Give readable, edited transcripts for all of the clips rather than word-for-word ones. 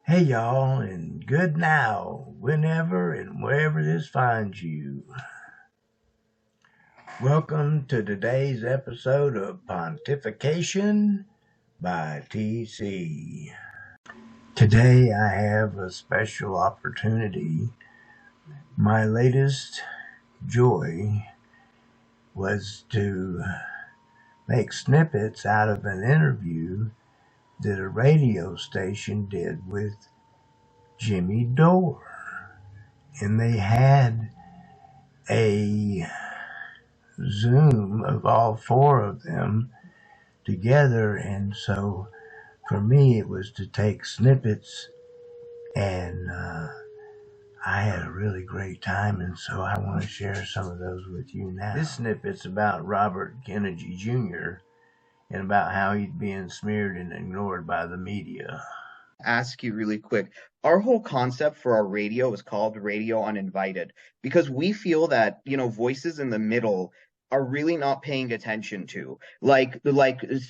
Hey y'all, and good now, whenever and wherever this finds you. Welcome to today's episode of Pontification by TC. Today I have a special opportunity. My latest joy was to make snippets out of an interview that a radio station did with Jimmy Dore. And they had a Zoom of all four of them together, and so for me it was to take snippets, and I had a really great time, and so I want to share some of those with you now. This snippet's about Robert Kennedy Jr. and about how he's being smeared and ignored by the media. Ask you really quick. Our whole concept for our radio is called Radio Uninvited because we feel that, voices in the middle are really not paying attention to like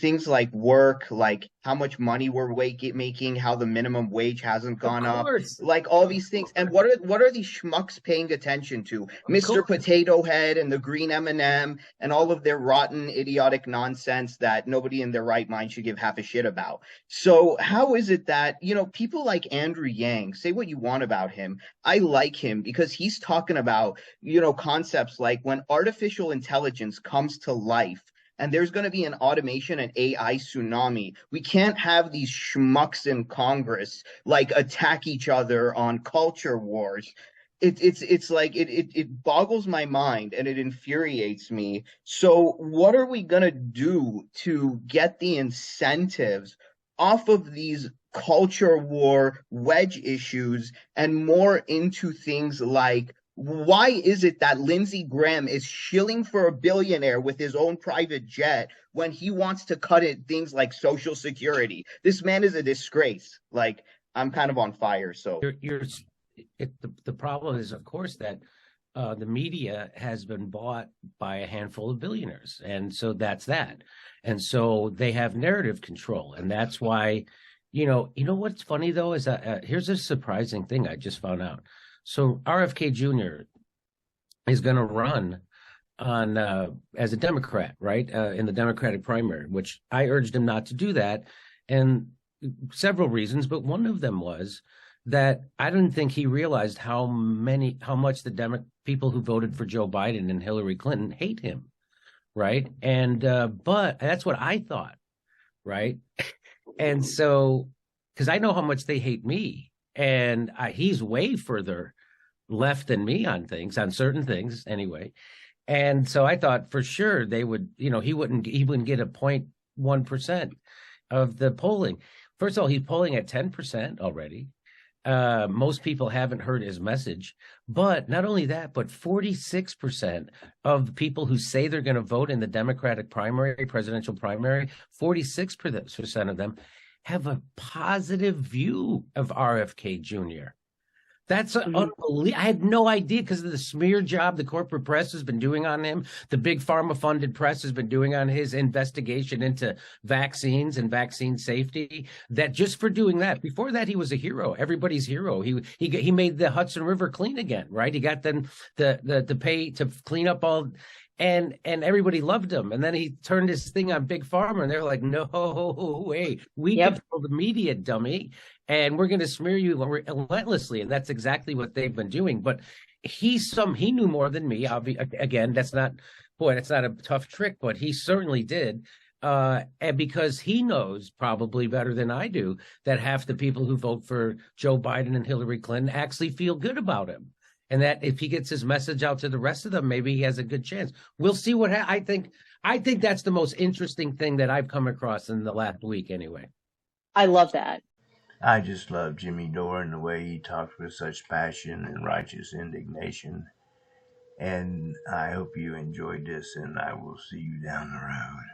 things like work, like how much money we're making, how the minimum wage hasn't gone up, like all these things. And what are these schmucks paying attention to? Mr. Potato Head and the Green M&M and all of their rotten, idiotic nonsense that nobody in their right mind should give half a shit about. So how is it that, people like Andrew Yang, say what you want about him, I like him because he's talking about, concepts like when artificial intelligence comes to life and there's going to be an automation and AI tsunami, we can't have these schmucks in Congress like attack each other on culture wars. It's like it boggles my mind and it infuriates me. So what are we going to do to get the incentives off of these culture war wedge issues and more into things like, why is it that Lindsey Graham is shilling for a billionaire with his own private jet when he wants to cut it things like Social Security? This man is a disgrace. Like, I'm kind of on fire. So the problem is, of course, that the media has been bought by a handful of billionaires, and so that's that. And so they have narrative control, and that's why, what's funny though is that here's a surprising thing I just found out. So RFK Jr. is going to run on as a Democrat, right, in the Democratic primary, which I urged him not to do that, and several reasons, but one of them was that I didn't think he realized how much the people who voted for Joe Biden and Hillary Clinton hate him, right? And but that's what I thought, right? And so, because I know how much they hate me, and he's way further left than me on certain things anyway. And so I thought for sure they would, he wouldn't get a 0.1% of the polling. First of all, he's polling at 10% already. Most people haven't heard his message, but not only that, but 46% of the people who say they're going to vote in the Democratic primary, presidential primary, 46% of them have a positive view of RFK Jr. That's unbelievable. I had no idea because of the smear job the corporate press has been doing on him. The big pharma-funded press has been doing on his investigation into vaccines and vaccine safety. That just for doing that. Before that, he was a hero, everybody's hero. He made the Hudson River clean again, right? He got them the pay to clean up all. And everybody loved him. And then he turned his thing on Big Pharma, and they're like, no way. We control the media, dummy. And we're going to smear you relentlessly. And that's exactly what they've been doing. But he knew more than me. Again, that's not a tough trick, but he certainly did. And because he knows probably better than I do that half the people who vote for Joe Biden and Hillary Clinton actually feel good about him. And that if he gets his message out to the rest of them, maybe he has a good chance. We'll see what I think. I think that's the most interesting thing that I've come across in the last week anyway. I love that. I just love Jimmy Dore and the way he talks with such passion and righteous indignation. And I hope you enjoyed this, and I will see you down the road.